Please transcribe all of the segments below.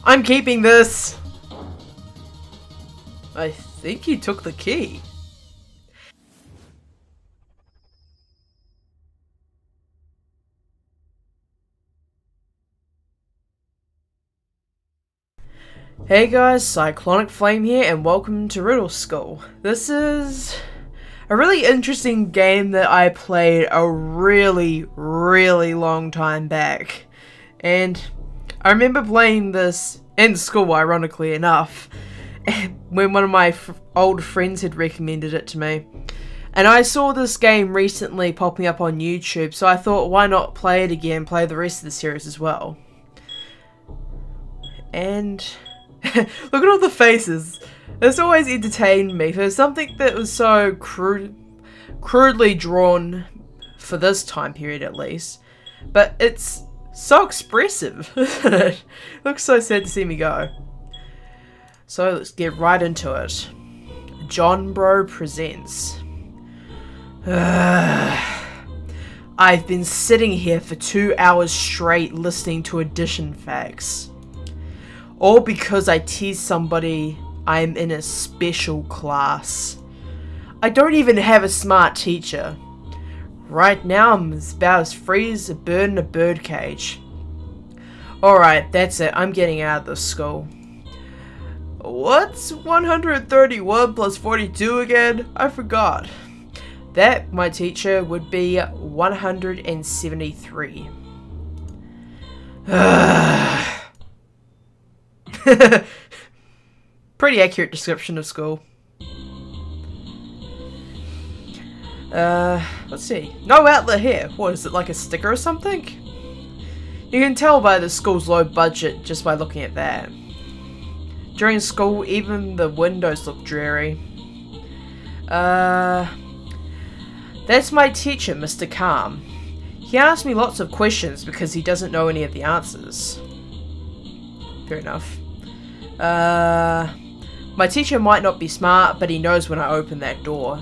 I'm keeping this! I think you took the key. Hey guys, Cyclonic Flame here and welcome to Riddle School. This is a really interesting game that I played a really long time back. And I remember playing this in school, ironically enough, when one of my old friends had recommended it to me. And I saw this game recently popping up on YouTube, so I thought, why not play it again, play the rest of the series as well. And look at all the faces. This always entertained me for something that was so crudely drawn for this time period at least. But it's so expressive, isn't it? It looks so sad to see me go. So let's get right into it. John Bro presents. I've been sitting here for 2 hours straight listening to addition facts. All because I teased somebody I'm in a special class. I don't even have a smart teacher. Right now I'm about as free as a bird in a birdcage. Alright, that's it. I'm getting out of this school. What's 131 plus 42 again? I forgot. That, my teacher, would be 173. Pretty accurate description of school. Let's see. No outlet here. What, is it like a sticker or something? You can tell by the school's low budget just by looking at that. During school, even the windows look dreary. That's my teacher, Mr. Calm. He asks me lots of questions because he doesn't know any of the answers. Fair enough. My teacher might not be smart, but he knows when I open that door.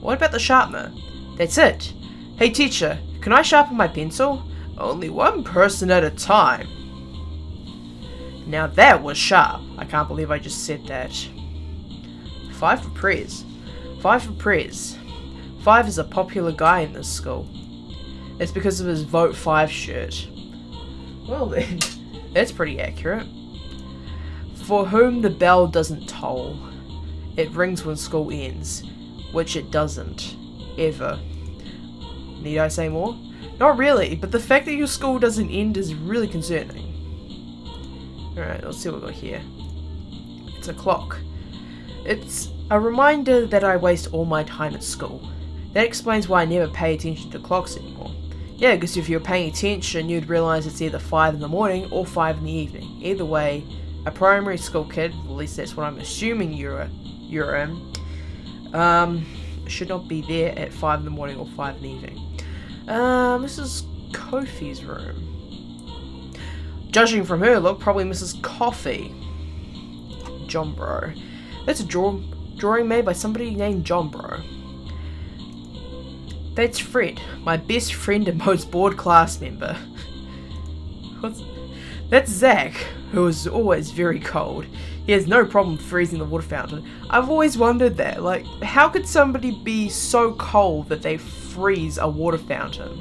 What about the sharpener? That's it. Hey teacher, can I sharpen my pencil? Only one person at a time. Now that was sharp. I can't believe I just said that. 5 for Prez. 5 for Prez. 5 is a popular guy in this school. It's because of his Vote 5 shirt. Well then, that's pretty accurate. For whom the bell doesn't toll, it rings when school ends, which it doesn't, ever. Need I say more? Not really, but the fact that your school doesn't end is really concerning. Alright, let's see what we got here. It's a clock. It's a reminder that I waste all my time at school. That explains why I never pay attention to clocks anymore. Yeah, because if you were paying attention, you'd realise it's either 5 in the morning or 5 in the evening. Either way, a primary school kid, at least that's what I'm assuming you're in, should not be there at 5 in the morning or 5 in the evening. Mrs. Kofi's room. Judging from her look, probably Mrs. Coffee. John Bro. That's a drawing made by somebody named John Bro. That's Fred, my best friend and most bored class member. That's Zach, who is always very cold. He has no problem freezing the water fountain. I've always wondered that, like, how could somebody be so cold that they freeze a water fountain?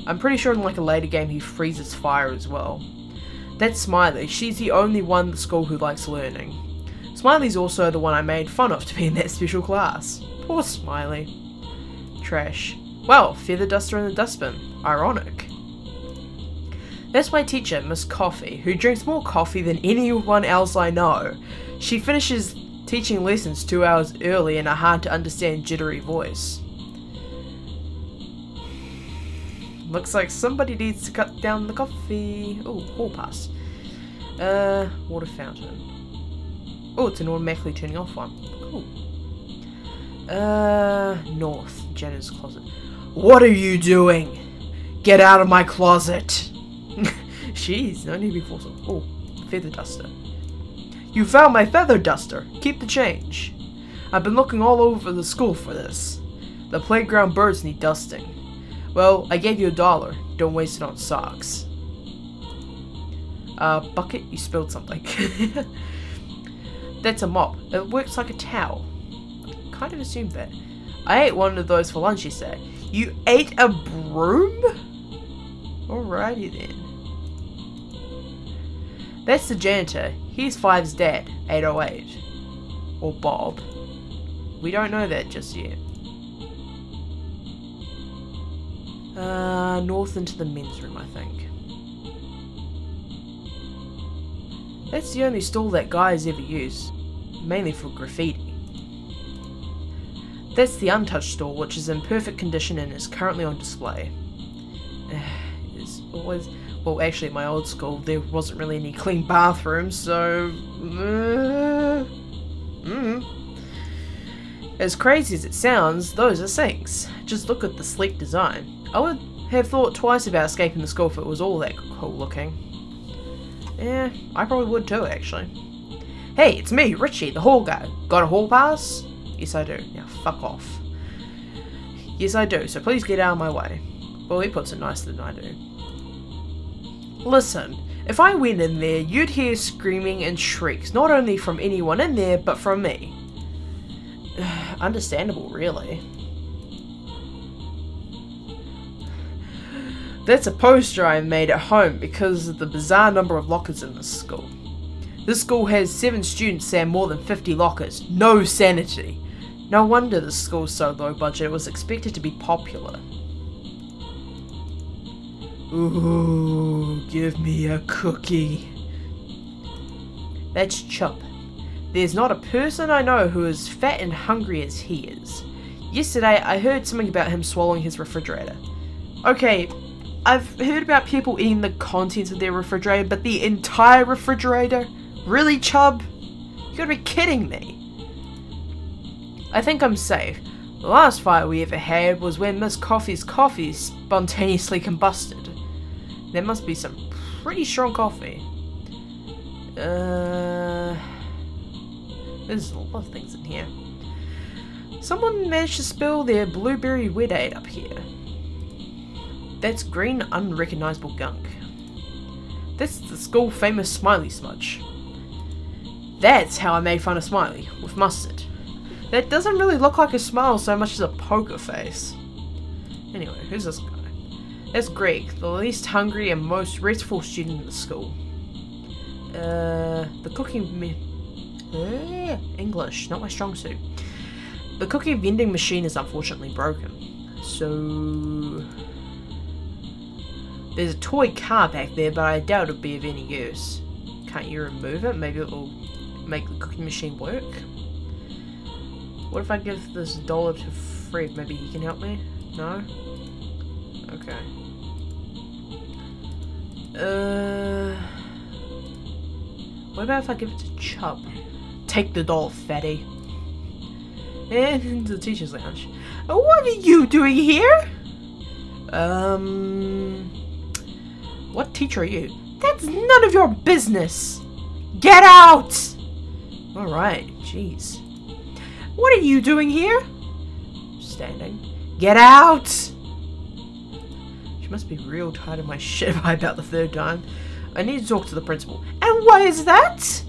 I'm pretty sure in like a later game he freezes fire as well. That's Smiley. She's the only one at school who likes learning. Smiley's also the one I made fun of to be in that special class. Poor Smiley. Trash. Well, feather duster in the dustbin. Ironic. That's my teacher, Miss Coffee, who drinks more coffee than anyone else I know. She finishes teaching lessons 2 hours early in a hard to understand jittery voice. Looks like somebody needs to cut down the coffee. Oh, hall pass. Water fountain. Oh, it's an automatically turning off one. Cool. North. Jenna's closet. What are you doing? Get out of my closet. Jeez, no need to be forceful. Oh, feather duster. You found my feather duster. Keep the change. I've been looking all over the school for this. The playground birds need dusting. Well, I gave you $1. Don't waste it on socks. Bucket, you spilled something. That's a mop. It works like a towel. I kind of assumed that. I ate one of those for lunch yesterday. You ate a broom? Alrighty then. That's the janitor. He's Five's dad, 808. Or Bob. We don't know that just yet. North into the men's room, I think. That's the only stall that guy has ever used. Mainly for graffiti. That's the untouched stall, which is in perfect condition and is currently on display. It's always... Well, actually, at my old school, there wasn't really any clean bathrooms, so... As crazy as it sounds, those are sinks. Just look at the sleek design. I would have thought twice about escaping the school if it was all that cool looking. Yeah, I probably would too, actually. Hey, it's me, Richie, the hall guy. Got a hall pass? Yes, I do. Now, fuck off. Yes, I do, so please get out of my way. Well, he puts it nicer than I do. Listen, if I went in there, you'd hear screaming and shrieks, not only from anyone in there, but from me. Understandable, really. That's a poster I made at home because of the bizarre number of lockers in this school. This school has 7 students and more than 50 lockers. No sanity. No wonder this school's so low budget, it was expected to be popular. Ooh, give me a cookie. That's Chubb. There's not a person I know who is fat and hungry as he is. Yesterday, I heard something about him swallowing his refrigerator. Okay, I've heard about people eating the contents of their refrigerator, but the entire refrigerator? Really, Chubb? You gotta be kidding me. I think I'm safe. The last fire we ever had was when Miss Coffee's coffee spontaneously combusted. There must be some pretty strong coffee. There's a lot of things in here. Someone managed to spill their blueberry wet aid up here. That's green, unrecognizable gunk. That's the school famous Smiley smudge. That's how I made fun of Smiley, with mustard. That doesn't really look like a smile so much as a poker face. Anyway, who's this guy? That's Greg, the least hungry and most restful student in the school. The cooking... English, not my strong suit. The cookie vending machine is unfortunately broken. So... There's a toy car back there, but I doubt it'll be of any use. Can't you remove it? Maybe it'll make the cooking machine work? What if I give this dollar to Fred? Maybe he can help me? No? Okay. What about if I give it to Chubb? Take the doll, fatty. And into the teacher's lounge. What are you doing here? What teacher are you? That's none of your business! Get out! Alright, jeez. What are you doing here? Standing. Get out! She must be real tired of my shit by about the 3rd time. I need to talk to the principal. And why is that?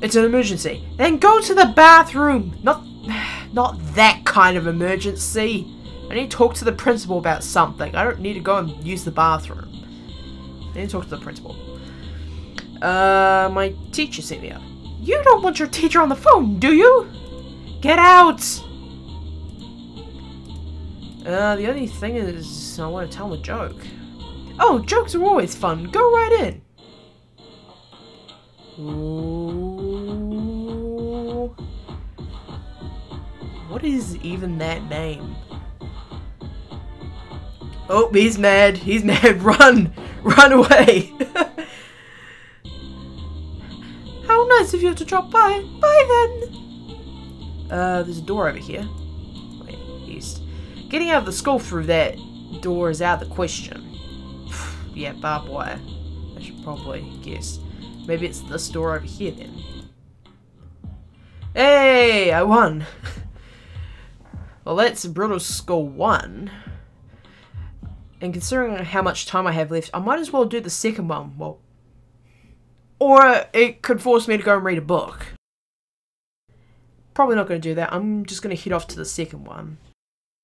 It's an emergency. Then go to the bathroom! Not that kind of emergency. I need to talk to the principal about something. I don't need to go and use the bathroom. I need to talk to the principal. My teacher sent me up. You don't want your teacher on the phone, do you? Get out! The only thing is, I want to tell him a joke. Oh, jokes are always fun. Go right in. Ooh. What is even that name? Oh, he's mad. He's mad. Run! Run away! How nice of you to drop by. Bye then! There's a door over here. Wait, east. Getting out of the school through that door is out of the question. Yeah, barbed wire. I should probably guess. Maybe it's this door over here then. Hey, I won! Well, that's Riddle School 1. And considering how much time I have left, I might as well do the second one. Well, or it could force me to go and read a book. Probably not going to do that. I'm just going to head off to the second one.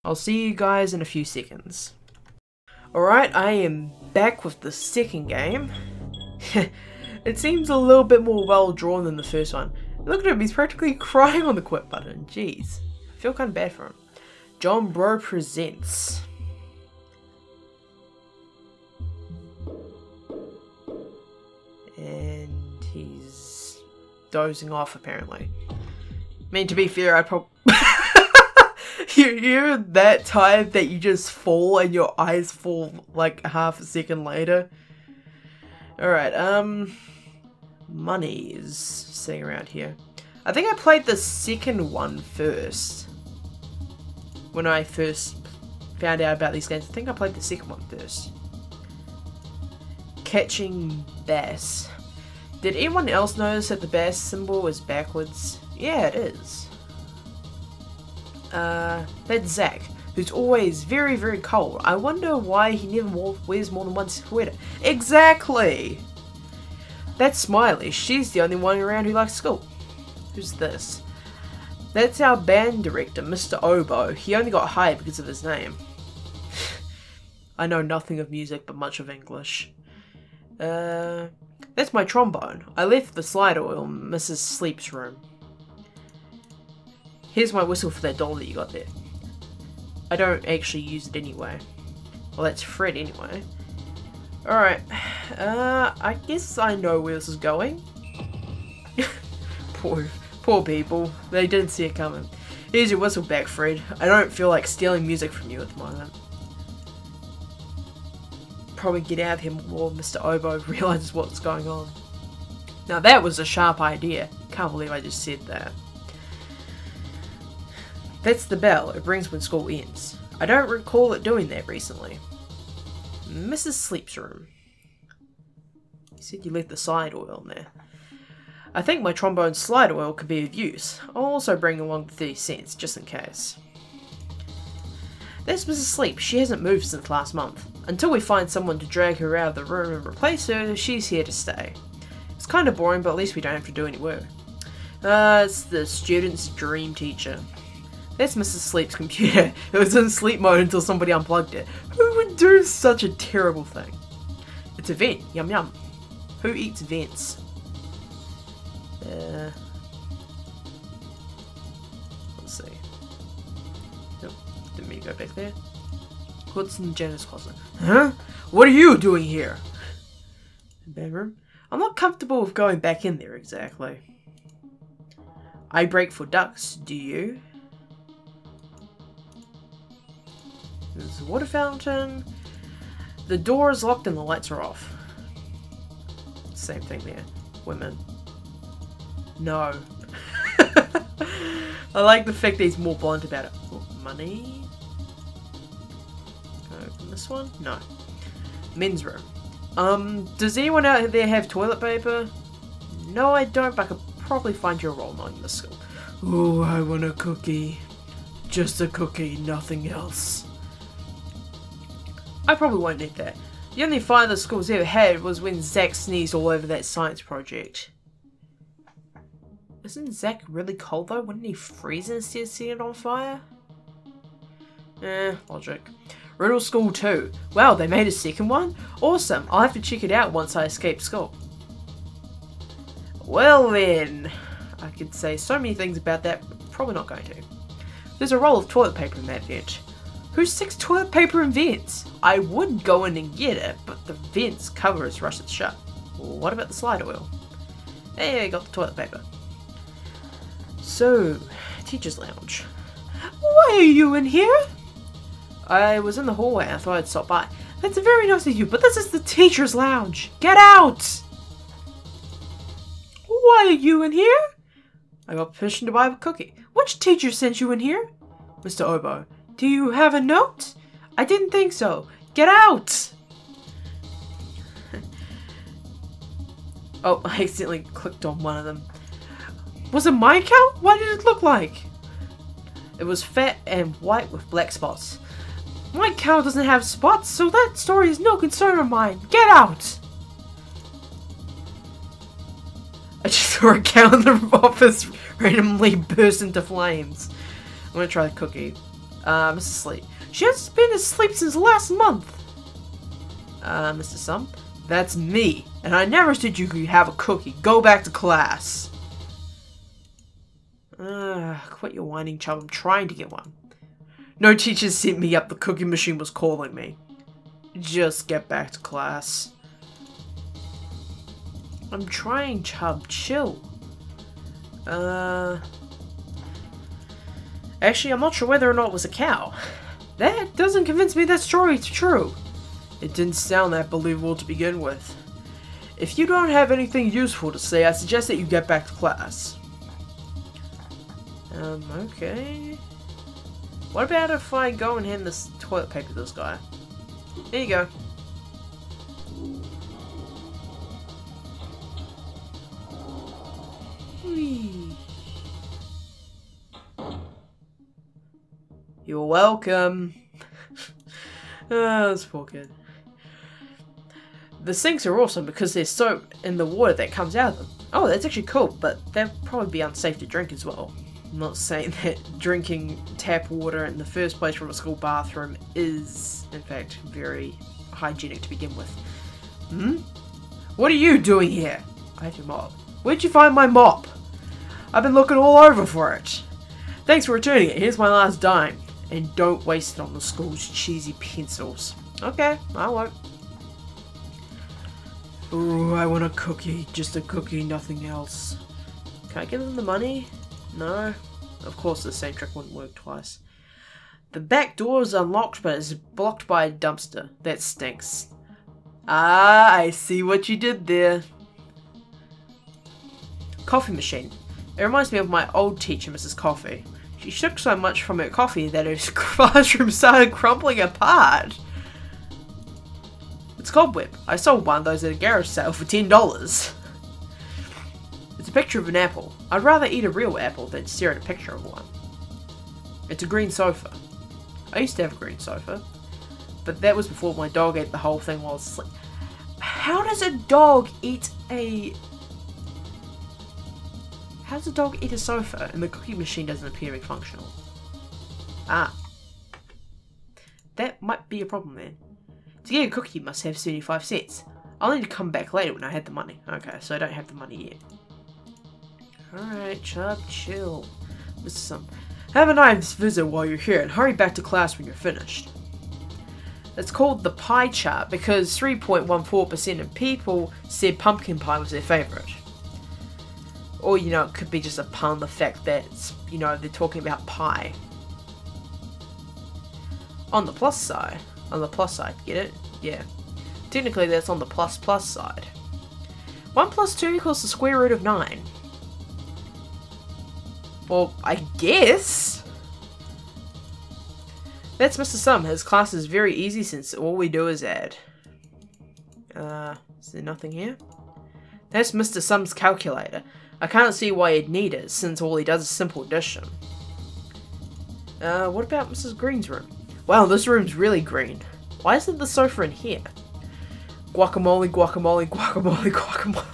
I'll see you guys in a few seconds. Alright, I am back with the second game. It seems a little bit more well drawn than the first one. Look at him, he's practically crying on the quit button. Jeez. I feel kind of bad for him. John Bro presents. And he's dozing off apparently. I mean, to be fair, I'd probably... You're that tired that you just fall and your eyes fall like half a second later. Alright, money is sitting around here. I think I played the second one first. When I first found out about these games, I think I played the second one first. Catching bass. Did anyone else notice that the bass symbol is backwards? Yeah, it is. That's Zach, who's always very, very cold. I wonder why he never wears more than one sweater. Exactly! That's Smiley. She's the only one around who likes school. Who's this? That's our band director, Mr. Oboe. He only got hired because of his name. I know nothing of music, but much of English. That's my trombone. I left the slide oil in Mrs. Sleep's room. Here's my whistle for that doll that you got there. I don't actually use it anyway. Well, that's Fred anyway. Alright. I guess I know where this is going. Poor people. They didn't see it coming. Here's your whistle back, Fred. I don't feel like stealing music from you at the moment. Probably get out of here before Mr. Oboe realizes what's going on. Now that was a sharp idea. Can't believe I just said that. That's the bell. It rings when school ends. I don't recall it doing that recently. Mrs. Sleep's room. You said you left the slide oil in there. I think my trombone slide oil could be of use. I'll also bring along the 30 cents, just in case. There's Mrs. Sleep. She hasn't moved since last month. Until we find someone to drag her out of the room and replace her, she's here to stay. It's kind of boring, but at least we don't have to do any work. It's the student's dream teacher. That's Mrs. Sleep's computer. It was in sleep mode until somebody unplugged it. Who would do such a terrible thing? It's a vent. Yum yum. Who eats vents? Let's see. Nope. Didn't mean to go back there. What's in Jenna's closet? Huh? What are you doing here? Bedroom? I'm not comfortable with going back in there exactly. I break for ducks, do you? There's a water fountain. The door is locked and the lights are off. Same thing there. Women. No. I like the fact that he's more blunt about it. Oh, money. Can I open this one? No. Men's room. Does anyone out there have toilet paper? No, I don't, but I could probably find you a role model in this school. Oh, I want a cookie. Just a cookie, nothing else. I probably won't need that. The only fire the school's ever had was when Zach sneezed all over that science project. Isn't Zach really cold though? Wouldn't he freeze instead of setting it on fire? Logic. Riddle School 2. Wow, they made a second one? Awesome, I'll have to check it out once I escape school. Well then, I could say so many things about that, but probably not going to. There's a roll of toilet paper in that vent. Who sticks toilet paper in vents? I would go in and get it, but the vent's cover is rusted shut. What about the slide oil? Hey, I got the toilet paper. So, teacher's lounge. Why are you in here? I was in the hallway and I thought I'd stop by. That's very nice of you, but this is the teacher's lounge. Get out! Why are you in here? I got permission to buy a cookie. Which teacher sent you in here? Mr. Oboe. Do you have a note? I didn't think so. Get out! Oh, I accidentally clicked on one of them. Was it my cow? What did it look like? It was fat and white with black spots. My cow doesn't have spots, so that story is no concern of mine. Get out! I just saw a cow in the office randomly burst into flames. I'm gonna try the cookie. Mr. Sleep. She hasn't been asleep since last month. Mr. Sum. That's me, and I never said you could have a cookie. Go back to class. Quit your whining, Chubb. I'm trying to get one. No teachers sent me up. The cookie machine was calling me. Just get back to class. I'm trying, Chubb. Chill. Actually, I'm not sure whether or not it was a cow. That doesn't convince me that story's true. It didn't sound that believable to begin with. If you don't have anything useful to say, I suggest that you get back to class. Okay. What about if I go and hand this toilet paper to this guy? There you go. Whee. You're welcome. This poor kid. The sinks are awesome because there's soap in the water that comes out of them. Oh, that's actually cool, but they'll probably be unsafe to drink as well. I'm not saying that drinking tap water in the first place from a school bathroom is, in fact, very hygienic to begin with. Hmm? What are you doing here? I have your mop. Where'd you find my mop? I've been looking all over for it. Thanks for returning it. Here's my last dime. And don't waste it on the school's cheesy pencils. Okay, I won't. Ooh, I want a cookie. Just a cookie, nothing else. Can I give them the money? No. Of course, the same trick wouldn't work twice. The back door is unlocked, but it's blocked by a dumpster. That stinks. Ah, I see what you did there. Coffee machine. It reminds me of my old teacher, Mrs. Coffee. She shook so much from her coffee that her classroom started crumbling apart. It's cobweb. I sold one of those at a garage sale for $10. It's a picture of an apple. I'd rather eat a real apple than stare at a picture of one. It's a green sofa. I used to have a green sofa, but that was before my dog ate the whole thing while asleep. How does a dog eat a... How does a dog eat a sofa and the cookie machine doesn't appear to be functional? Ah. That might be a problem then. To get a cookie, you must have 75 cents. I'll need to come back later when I had the money. Okay, so I don't have the money yet. Alright, Chubb, chill. Mr. Sum. Have a nice visit while you're here and hurry back to class when you're finished. It's called the pie chart because 3.14% of people said pumpkin pie was their favourite. Or, you know, it could be just a pun on the fact that, you know, they're talking about pie. On the plus side. On the plus side, get it? Yeah. Technically, that's on the plus side. 1 plus 2 equals the square root of 9. Well, I guess. That's Mr. Sum. His class is very easy since all we do is add. Is there nothing here? That's Mr. Sum's calculator. I can't see why he'd need it, since all he does is simple addition. What about Mrs. Green's room? Wow, this room's really green. Why isn't the sofa in here? Guacamole, guacamole, guacamole, guacamole.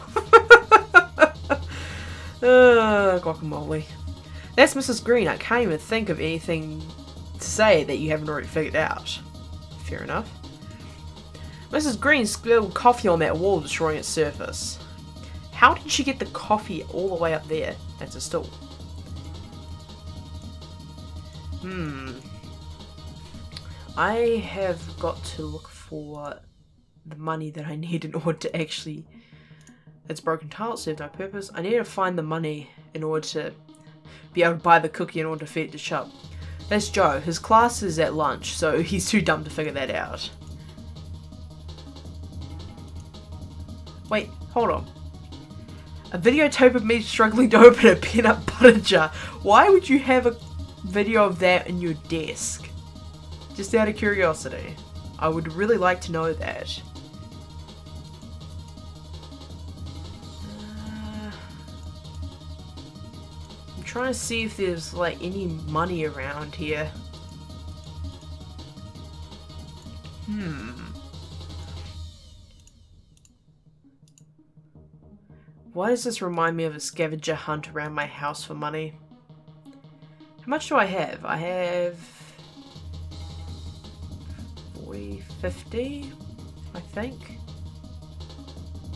Guacamole. That's Mrs. Green. I can't even think of anything to say that you haven't already figured out. Fair enough. Mrs. Green spilled coffee on that wall, destroying its surface. How did she get the coffee all the way up there? That's a stool. I have got to look for the money that I need in order to actually... It's broken tile, served no purpose. I need to find the money in order to be able to buy the cookie in order to feed it to Chubb. That's Joe. His class is at lunch, so he's too dumb to figure that out. Wait, hold on. A videotape of me struggling to open a peanut butter jar. Why would you have a video of that in your desk? Just out of curiosity. I would really like to know that. I'm trying to see if there's like any money around here. Why does this remind me of a scavenger hunt around my house for money? How much do I have? I have 40, 50, I think.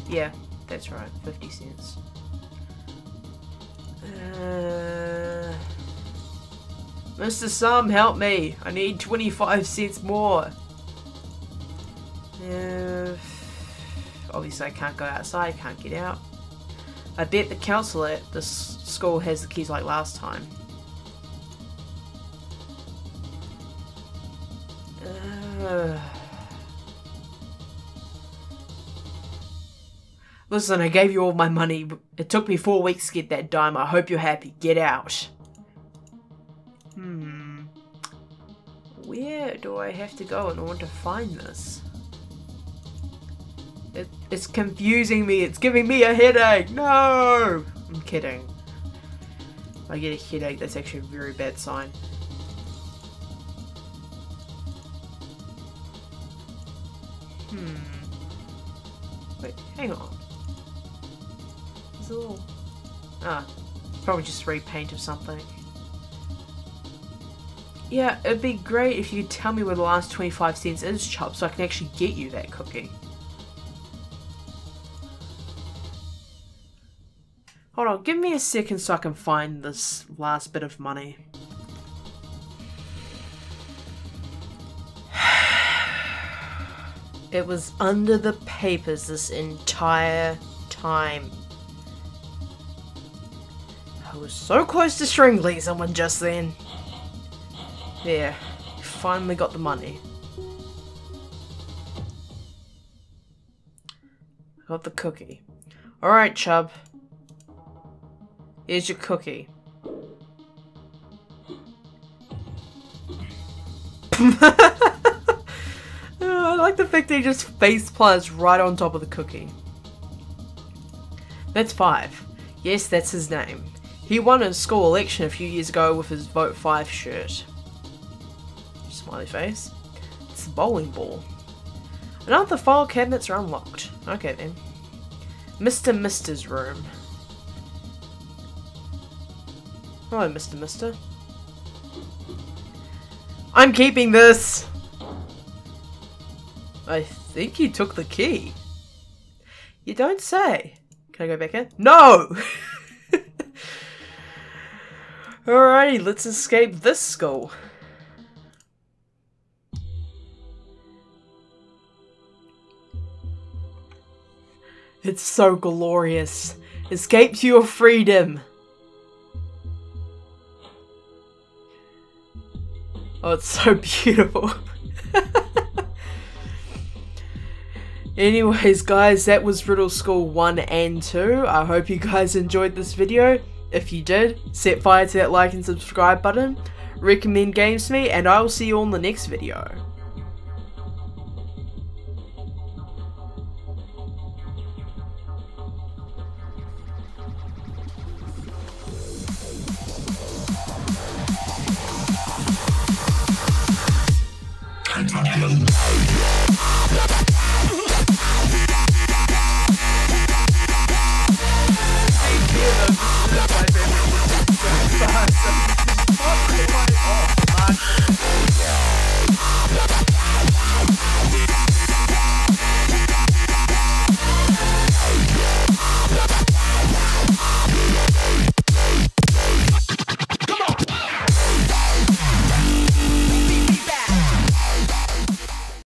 Yeah, that's right, 50 cents. Mr. Sum, help me! I need 25 cents more. Obviously I can't go outside, can't get out. I bet the council at this school has the keys like last time. Listen, I gave you all my money. It took me 4 weeks to get that dime. I hope you're happy. Get out. Where do I have to go in order to find this? It's confusing me. It's giving me a headache. No! I'm kidding. If I get a headache, that's actually a very bad sign. Wait, hang on. There's a little... probably just repaint or something. Yeah, it'd be great if you could tell me where the last 25 cents is, Chubb, so I can actually get you that cookie. Hold on, give me a second so I can find this last bit of money. It was under the papers this entire time. I was so close to strangling someone just then. There, finally got the money. Got the cookie. Alright, Chubb. Here's your cookie. I like the fact that he just face plants right on top of the cookie. That's 5. Yes, that's his name. He won a school election a few years ago with his Vote 5 shirt. Smiley face. It's a bowling ball. None of the file cabinets are unlocked. Okay then. Mr. Mister's room. Hello, Mr. Mister. I'm keeping this! I think you took the key. You don't say. Can I go back in? No! Alrighty, let's escape this school. It's so glorious. Escape to your freedom. Oh, it's so beautiful. Anyways, guys, that was Riddle School 1 and 2. I hope you guys enjoyed this video. If you did, set fire to that like and subscribe button. Recommend games to me, and I will see you all in the next video.